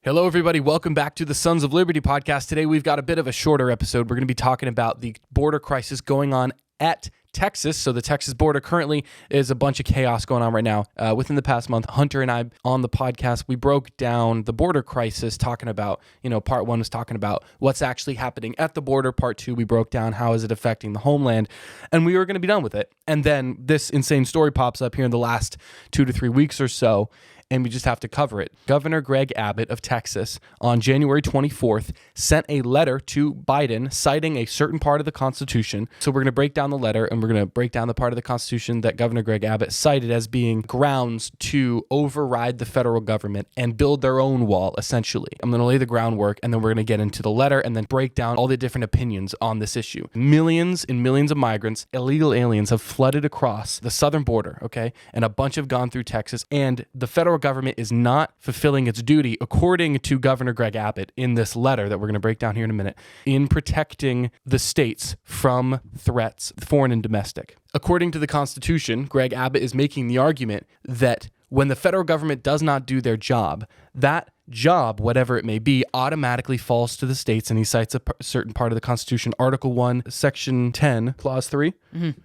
Hello, everybody. Welcome back to the Sons of Liberty podcast. Today, we've got a bit of a shorter episode. We're going to be talking about the border crisis going on at Texas. So the Texas border currently is a bunch of chaos going on right now. Within the past month, Hunter and I on the podcast, we broke down the border crisis, talking about, part one was talking about what's actually happening at the border. Part two, we broke down how is it affecting the homeland, and we were going to be done with it. And then this insane story pops up here in the last 2 to 3 weeks or so, and we just have to cover it. Governor Greg Abbott of Texas on January 24th sent a letter to Biden citing a certain part of the Constitution. So we're going to break down the letter, and we're going to break down the part of the Constitution that Governor Greg Abbott cited as being grounds to override the federal government and build their own wall, essentially. I'm going to lay the groundwork, and then we're going to get into the letter and then break down all the different opinions on this issue. Millions and millions of migrants, illegal aliens, have flooded across the southern border, okay? And a bunch have gone through Texas, and the federal government is not fulfilling its duty, according to Governor Greg Abbott in this letter that we're going to break down here in a minute, in protecting the states from threats, foreign and domestic. According to the Constitution, Greg Abbott is making the argument that when the federal government does not do their job, that job, whatever it may be, automatically falls to the states, and he cites a certain part of the Constitution, Article 1, Section 10, Clause 3.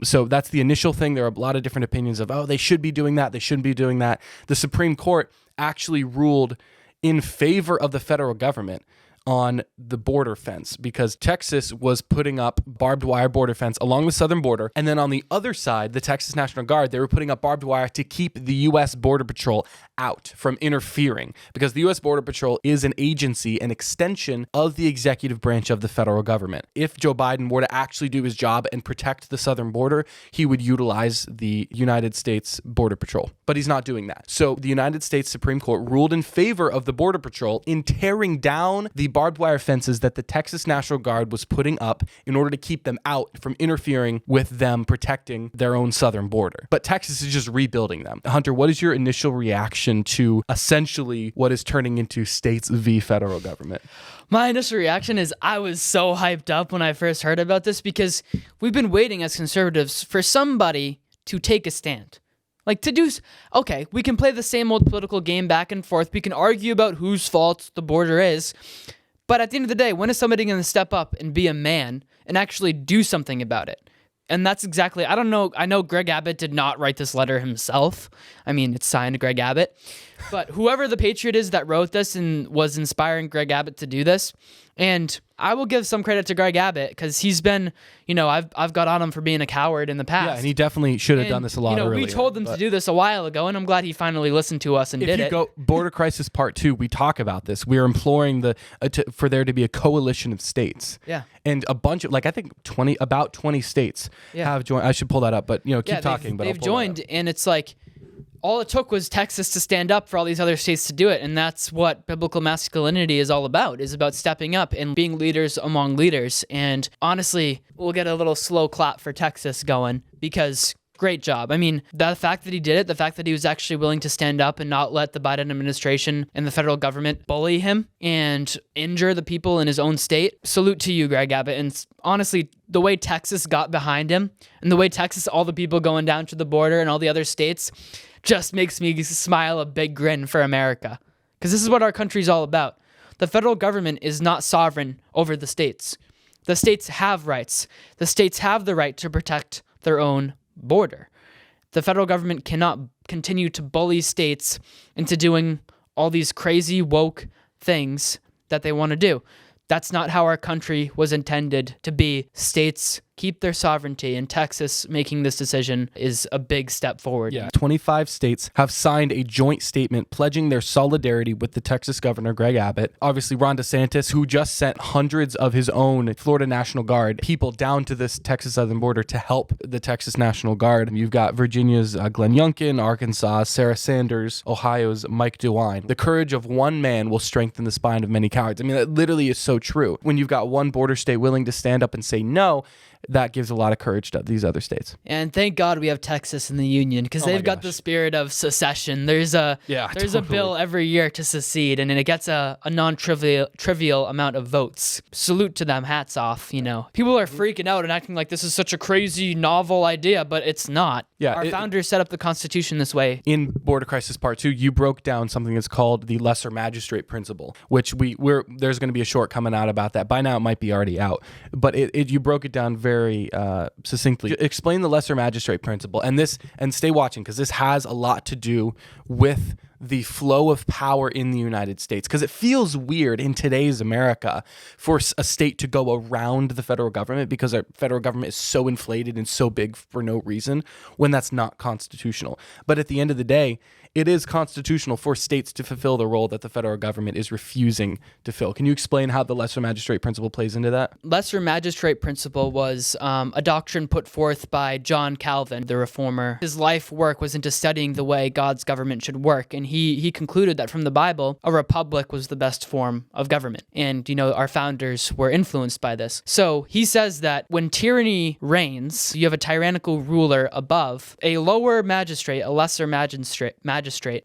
So that's the initial thing. There are a lot of different opinions of, they should be doing that, they shouldn't be doing that. The Supreme Court actually ruled in favor of the federal government on the border fence, because Texas was putting up barbed wire border fence along the southern border. And then on the other side, the Texas National Guard, they were putting up barbed wire to keep the U.S. Border Patrol out from interfering, because the U.S. Border Patrol is an agency, an extension of the executive branch of the federal government. If Joe Biden were to actually do his job and protect the southern border, he would utilize the United States Border Patrol. But he's not doing that. So the United States Supreme Court ruled in favor of the Border Patrol in tearing down the barbed wire fences that the Texas National Guard was putting up in order to keep them out from interfering with them protecting their own southern border. But Texas is just rebuilding them. Hunter, what is your initial reaction to essentially what is turning into states v. federal government? My initial reaction is I was so hyped up when I first heard about this, because we've been waiting as conservatives for somebody to take a stand. Like, we can play the same old political game back and forth. We can argue about whose fault the border is. But at the end of the day, when is somebody going to step up and be a man and actually do something about it? And that's exactly, I don't know, I know Greg Abbott did not write this letter himself. I mean, it's signed Greg Abbott. But whoever the patriot is that wrote this and was inspiring Greg Abbott to do this, and I will give some credit to Greg Abbott, because he's been, I've got on him for being a coward in the past. Yeah, and he definitely should have done this a lot earlier. We told him to do this a while ago, and I'm glad he finally listened to us and did it. If you go Border Crisis Part 2, we talk about this. We're imploring for there to be a coalition of states. Yeah. And a bunch of, I think about 20 states have joined. I should pull that up, but keep talking. They've joined, and it's like, all it took was Texas to stand up for all these other states to do it, and that's what biblical masculinity is all about, is about stepping up and being leaders among leaders. And honestly, we'll get a little slow clap for Texas going, because great job. I mean, the fact that he did it, the fact that he was actually willing to stand up and not let the Biden administration and the federal government bully him and injure the people in his own state, salute to you, Greg Abbott. And honestly, the way Texas got behind him, and the way Texas, all the people going down to the border and all the other states, just makes me smile a big grin for America. Because this is what our country's all about. The federal government is not sovereign over the states. The states have rights. The states have the right to protect their own border. The federal government cannot continue to bully states into doing all these crazy woke things that they want to do. That's not how our country was intended to be. States keep their sovereignty, and Texas making this decision is a big step forward. Yeah, 25 states have signed a joint statement pledging their solidarity with the Texas governor, Greg Abbott. Obviously, Ron DeSantis, who just sent hundreds of his own Florida National Guard people down to this Texas southern border to help the Texas National Guard. You've got Virginia's Glenn Youngkin, Arkansas, Sarah Sanders, Ohio's Mike DeWine. The courage of one man will strengthen the spine of many cowards. I mean, that literally is so true. When you've got one border state willing to stand up and say no, that gives a lot of courage to these other states. And thank God we have Texas in the Union, because they've got the spirit of secession. There's a bill every year to secede, and it gets a non-trivial amount of votes. Salute to them, hats off. People are freaking out and acting like this is such a crazy novel idea, but it's not. Yeah, our founders set up the Constitution this way. In Border Crisis Part 2, you broke down something that's called the lesser magistrate principle, which there's going to be a short coming out about that. By now, it might be already out, but you broke it down very succinctly. Explain the lesser magistrate principle, and stay watching, because this has a lot to do with the flow of power in the United States, because it feels weird in today's America for a state to go around the federal government, because our federal government is so inflated and so big for no reason, when that's not constitutional. But at the end of the day, it is constitutional for states to fulfill the role that the federal government is refusing to fill. Can you explain how the lesser magistrate principle plays into that? Lesser magistrate principle was a doctrine put forth by John Calvin, the reformer. His life work was into studying the way God's government should work, and he concluded that from the Bible, a republic was the best form of government. And, our founders were influenced by this. So he says that when tyranny reigns, you have a tyrannical ruler above, a lower magistrate, a lesser magistrate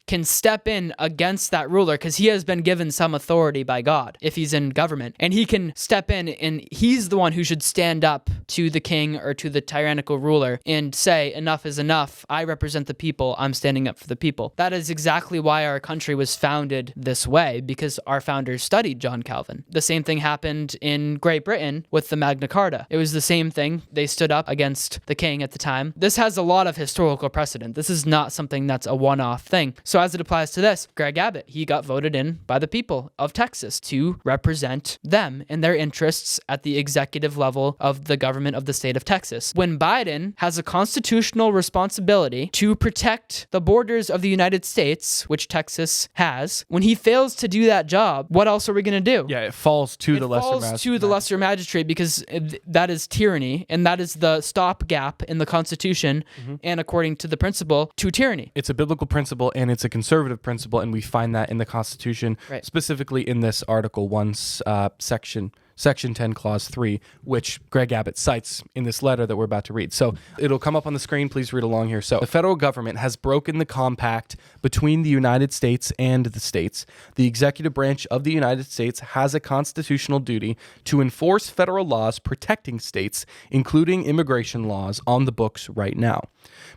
can step in against that ruler, because he has been given some authority by God if he's in government, and he can step in, and he's the one who should stand up to the king or to the tyrannical ruler and say, enough is enough. I represent the people. I'm standing up for the people. That is exactly why our country was founded this way, because our founders studied John Calvin. The same thing happened in Great Britain with the Magna Carta. It was the same thing. They stood up against the king at the time. This has a lot of historical precedent. This is not something that's a one-off thing. So as it applies to this, Greg Abbott, he got voted in by the people of Texas to represent them and their interests at the executive level of the government of the state of Texas. When Biden has a constitutional responsibility to protect the borders of the United States, which Texas has, when he fails to do that job, what else are we going to do? Yeah, it falls to the lesser magistrate, because that is tyranny, and that is the stopgap in the Constitution, and according to the principle, to tyranny. It's a biblical principle, and it's a conservative principle, and we find that in the Constitution, specifically in this Article 1, Section 10, Clause 3, which Greg Abbott cites in this letter that we're about to read. So it'll come up on the screen. Please read along here. So the federal government has broken the compact between the United States and the states. The executive branch of the United States has a constitutional duty to enforce federal laws protecting states, including immigration laws on the books right now.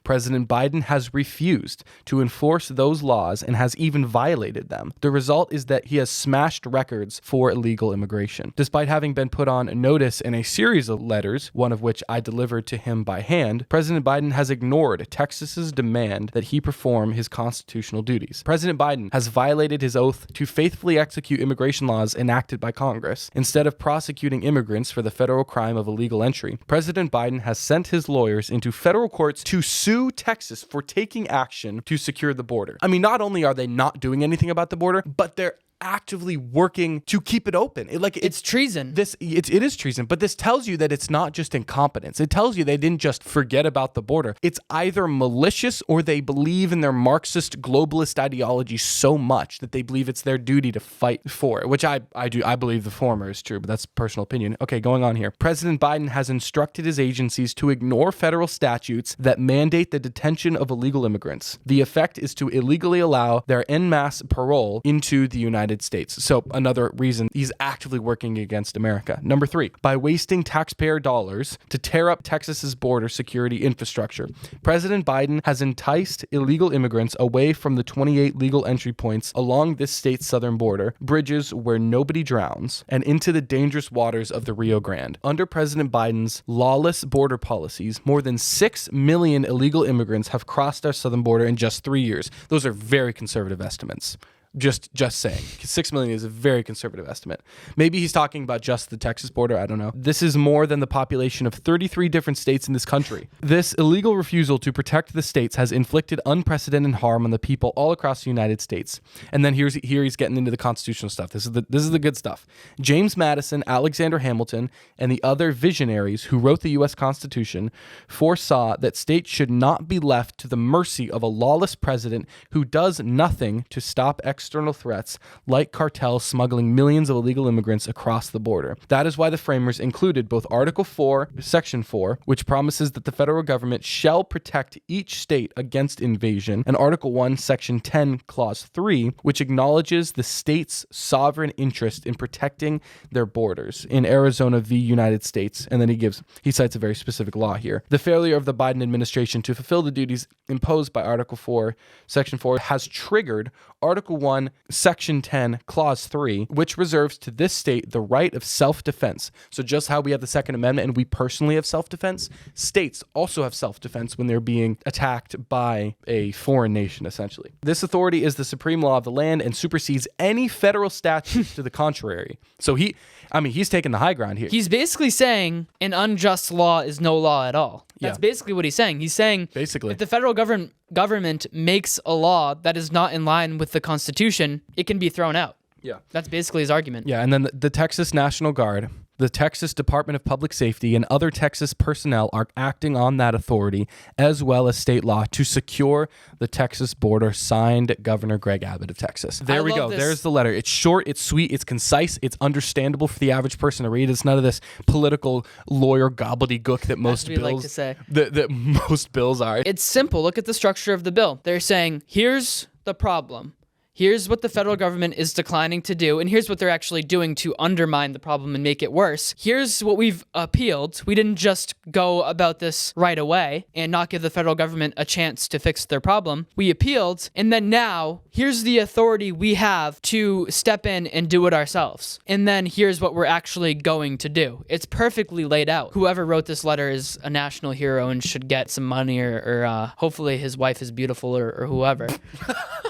President Biden has refused to enforce those laws and has even violated them. The result is that he has smashed records for illegal immigration. Despite having been put on notice in a series of letters, one of which I delivered to him by hand, President Biden has ignored Texas's demand that he perform his constitutional duties. President Biden has violated his oath to faithfully execute immigration laws enacted by Congress. Instead of prosecuting immigrants for the federal crime of illegal entry, President Biden has sent his lawyers into federal courts to sue Texas for taking action to secure the border. I mean, not only are they not doing anything about the border, but they're actively working to keep it open. It's treason. It is treason, but this tells you that it's not just incompetence. It tells you they didn't just forget about the border. It's either malicious or they believe in their Marxist globalist ideology so much that they believe it's their duty to fight for it, which I do. I believe the former is true, but that's personal opinion. Okay, going on here. President Biden has instructed his agencies to ignore federal statutes that mandate the detention of illegal immigrants. The effect is to illegally allow their en masse parole into the United States. So another reason he's actively working against America. Number 3, by wasting taxpayer dollars to tear up Texas's border security infrastructure. President Biden has enticed illegal immigrants away from the 28 legal entry points along this state's southern border, bridges where nobody drowns, and into the dangerous waters of the Rio Grande. Under President Biden's lawless border policies, more than 6 million illegal immigrants have crossed our southern border in just 3 years. Those are very conservative estimates. Just saying. 6 million is a very conservative estimate. Maybe he's talking about just the Texas border. I don't know. This is more than the population of 33 different states in this country. This illegal refusal to protect the states has inflicted unprecedented harm on the people all across the United States. And then here he's getting into the constitutional stuff. This is the good stuff. James Madison, Alexander Hamilton, and the other visionaries who wrote the U.S. Constitution foresaw that states should not be left to the mercy of a lawless president who does nothing to stop execution external threats like cartels smuggling millions of illegal immigrants across the border. That is why the framers included both Article 4, Section 4, which promises that the federal government shall protect each state against invasion, and Article 1, Section 10, Clause 3, which acknowledges the state's sovereign interest in protecting their borders in Arizona v. United States. And then he cites a very specific law here. The failure of the Biden administration to fulfill the duties imposed by Article 4, Section 4 has triggered Article 1, Section 10, Clause 3, which reserves to this state the right of self-defense. So just how we have the Second Amendment and we personally have self-defense, states also have self-defense when they're being attacked by a foreign nation, essentially. This authority is the supreme law of the land and supersedes any federal statute to the contrary. So he's taking the high ground here. He's basically saying an unjust law is no law at all. That's basically what he's saying. He's saying basically if the federal government makes a law that is not in line with the Constitution, it can be thrown out. Yeah. That's basically his argument. Yeah, and then the Texas National Guard, the Texas Department of Public Safety, and other Texas personnel are acting on that authority, as well as state law, to secure the Texas border, signed Governor Greg Abbott of Texas. There we go. There's the letter. It's short, it's sweet, it's concise, it's understandable for the average person to read. It's none of this political lawyer gobbledygook that most bills like to say. That most bills are. It's simple. Look at the structure of the bill. They're saying, here's the problem. Here's what the federal government is declining to do, and here's what they're actually doing to undermine the problem and make it worse. Here's what we've appealed. We didn't just go about this right away and not give the federal government a chance to fix their problem. We appealed, and then now, here's the authority we have to step in and do it ourselves. And then here's what we're actually going to do. It's perfectly laid out. Whoever wrote this letter is a national hero and should get some money, or hopefully his wife is beautiful, or whoever.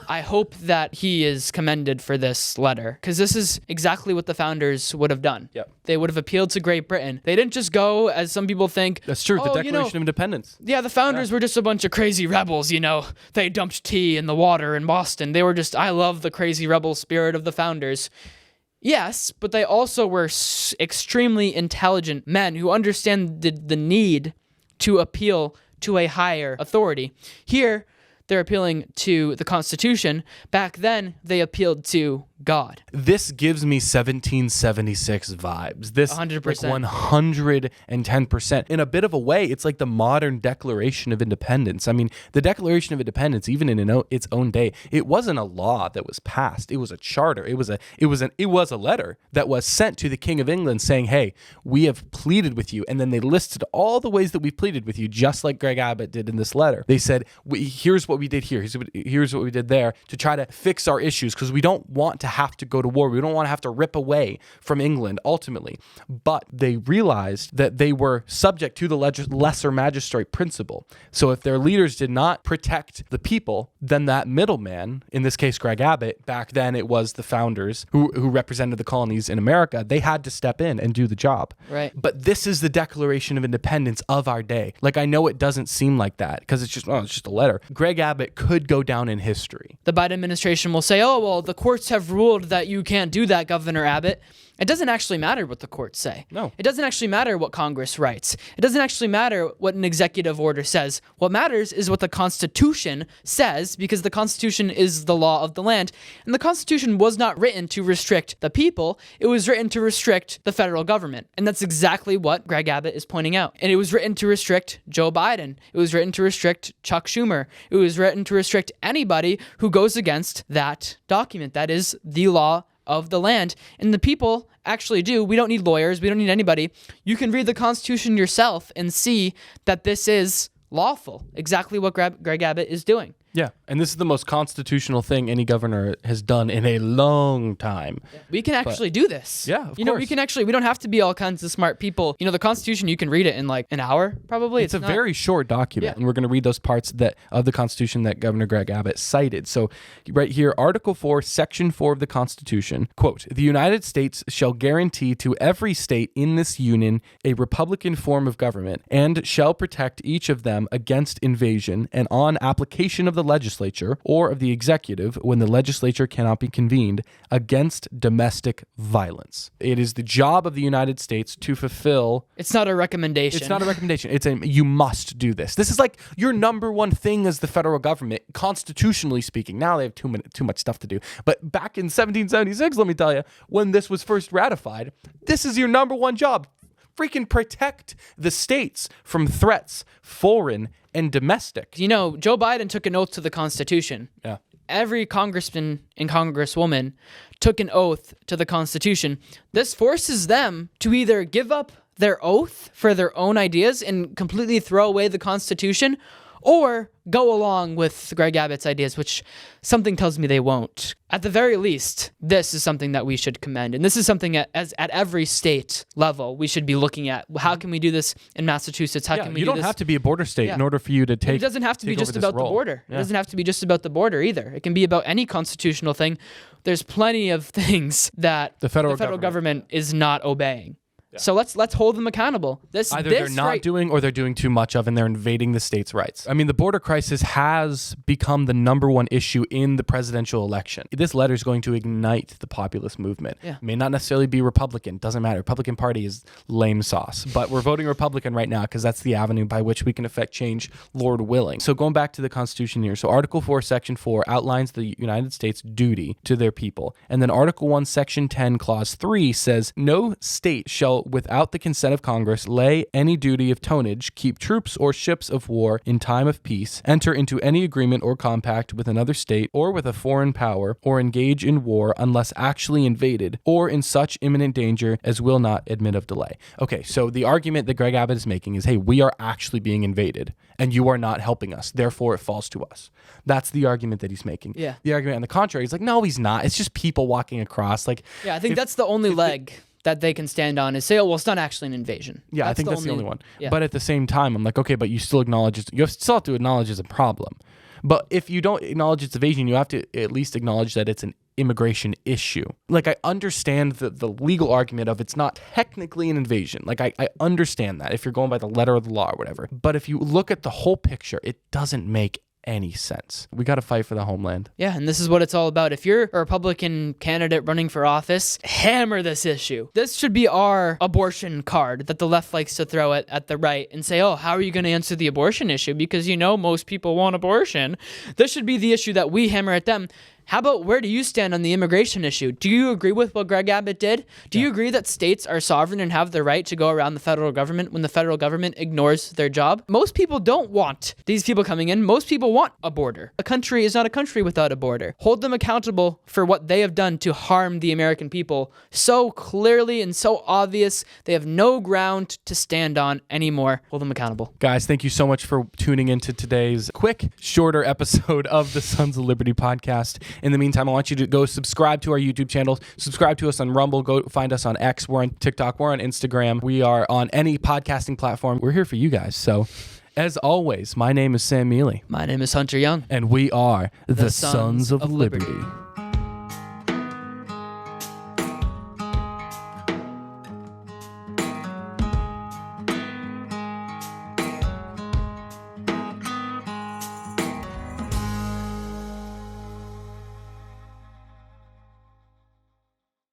I hope that he is commended for this letter, because this is exactly what the founders would have done. Yep. They would have appealed to Great Britain. They didn't just go, as some people think. That's true. The Declaration of Independence. Yeah, the founders were just a bunch of crazy rebels, They dumped tea in the water in Boston. They were just, I love the crazy rebel spirit of the founders. Yes, but they also were extremely intelligent men who understand the need to appeal to a higher authority. Here, they're appealing to the Constitution. Back then, they appealed to God. This gives me 1776 vibes. This 100%. Like 110%. In a bit of a way, it's like the modern Declaration of Independence. I mean, the Declaration of Independence, even in its own day, it wasn't a law that was passed. It was a charter. It was a letter that was sent to the King of England saying, "Hey, we have pleaded with you." And then they listed all the ways that we pleaded with you, just like Greg Abbott did in this letter. They said, "Here's what we did here. Here's what we did there to try to fix our issues, because we don't want to have to go to war. We don't want to have to rip away from England ultimately." But they realized that they were subject to the lesser magistrate principle. So if their leaders did not protect the people, then that middleman, in this case Greg Abbott, back then it was the founders who represented the colonies in America, they had to step in and do the job. Right. But this is the Declaration of Independence of our day. Like, I know it doesn't seem like that because it's just a letter. Greg Abbott could go down in history. The Biden administration will say, "Oh, well, the courts have ruled that you can't do that, Governor Abbott." It doesn't actually matter what the courts say. No. It doesn't actually matter what Congress writes. It doesn't actually matter what an executive order says. What matters is what the Constitution says, because the Constitution is the law of the land. And the Constitution was not written to restrict the people. It was written to restrict the federal government. And that's exactly what Greg Abbott is pointing out. And it was written to restrict Joe Biden. It was written to restrict Chuck Schumer. It was written to restrict anybody who goes against that document. That is the law of the land. And the people actually do. We don't need lawyers. We don't need anybody. You can read the Constitution yourself and see that this is lawful. Exactly what Greg Abbott is doing. Yeah, and this is the most constitutional thing any governor has done in a long time. We can actually do this. Yeah, of course. We don't have to be all kinds of smart people. The Constitution, you can read it in like an hour, probably. It's a very short document, and we're going to read those parts of the Constitution that Governor Greg Abbott cited. So right here, Article 4, Section 4 of the Constitution, quote, "The United States shall guarantee to every state in this union a republican form of government, and shall protect each of them against invasion, and on application of the legislature or of the executive when the legislature cannot be convened against domestic violence. It is the job of the United States to fulfill. It's not a recommendation. It's not a recommendation. It's a you must do this. This is like your number one thing as the federal government, constitutionally speaking. Now they have too much stuff to do. But back in 1776, let me tell you, when this was first ratified, this is your number one job. Freaking protect the states from threats, foreign and domestic. You know, Joe Biden took an oath to the Constitution. Yeah. Every congressman and congresswoman took an oath to the Constitution. This forces them to either give up their oath for their own ideas and completely throw away the Constitution, or go along with Greg Abbott's ideas, which something tells me they won't. At the very least, this is something that we should commend. And this is something at every state level we should be looking at. How can we do this in Massachusetts? How can we do this? You don't have to be a border state in order for you to take. It doesn't have to be just about the border. Yeah. It doesn't have to be just about the border either. It can be about any constitutional thing. There's plenty of things that the federal government is not obeying. So let's hold them accountable. Either they're not doing or they're doing too much of, and they're invading the states' rights. I mean, the border crisis has become the number one issue in the presidential election. This letter is going to ignite the populist movement. Yeah. It may not necessarily be Republican. Doesn't matter. Republican Party is lame sauce. But we're voting Republican right now because that's the avenue by which we can affect change, Lord willing. So going back to the Constitution here. So Article 4, Section 4 outlines the United States' duty to their people. And then Article 1, Section 10, Clause 3 says, no state shall, without the consent of Congress, lay any duty of tonnage, keep troops or ships of war in time of peace, enter into any agreement or compact with another state or with a foreign power, or engage in war unless actually invaded, or in such imminent danger as will not admit of delay. Okay, so the argument that Greg Abbott is making is, hey, we are actually being invaded and you are not helping us. Therefore, it falls to us. That's the argument that he's making. Yeah. The argument on the contrary is like, no, he's not. It's just people walking across. Like, yeah, I think that's the only leg that they can stand on is say, oh, well, it's not actually an invasion. Yeah, I think that's the only one. Yeah. But at the same time, I'm like, okay, but you still acknowledge you still have to acknowledge it's a problem. But if you don't acknowledge it's evasion, you have to at least acknowledge that it's an immigration issue. Like, I understand the legal argument of it's not technically an invasion. Like, I understand that if you're going by the letter of the law or whatever. But if you look at the whole picture, it doesn't make any sense. We got to fight for the homeland. Yeah, and this is what it's all about. If you're a Republican candidate running for office, hammer this issue. This should be our abortion card that the left likes to throw at the right and say, oh, how are you going to answer the abortion issue? Because you know most people want abortion. This should be the issue that we hammer at them. How about where do you stand on the immigration issue? Do you agree with what Greg Abbott did? Do you agree that states are sovereign and have the right to go around the federal government when the federal government ignores their job? Most people don't want these people coming in. Most people want a border. A country is not a country without a border. Hold them accountable for what they have done to harm the American people so clearly and so obvious. They have no ground to stand on anymore. Hold them accountable. Guys, thank you so much for tuning into today's quick, shorter episode of the Sons of Liberty podcast. In the meantime, I want you to go subscribe to our YouTube channel, subscribe to us on Rumble, go find us on X, we're on TikTok, we're on Instagram, we are on any podcasting platform. We're here for you guys. So, as always, my name is Sam Mealy. My name is Hunter Young. And we are the Sons of Liberty.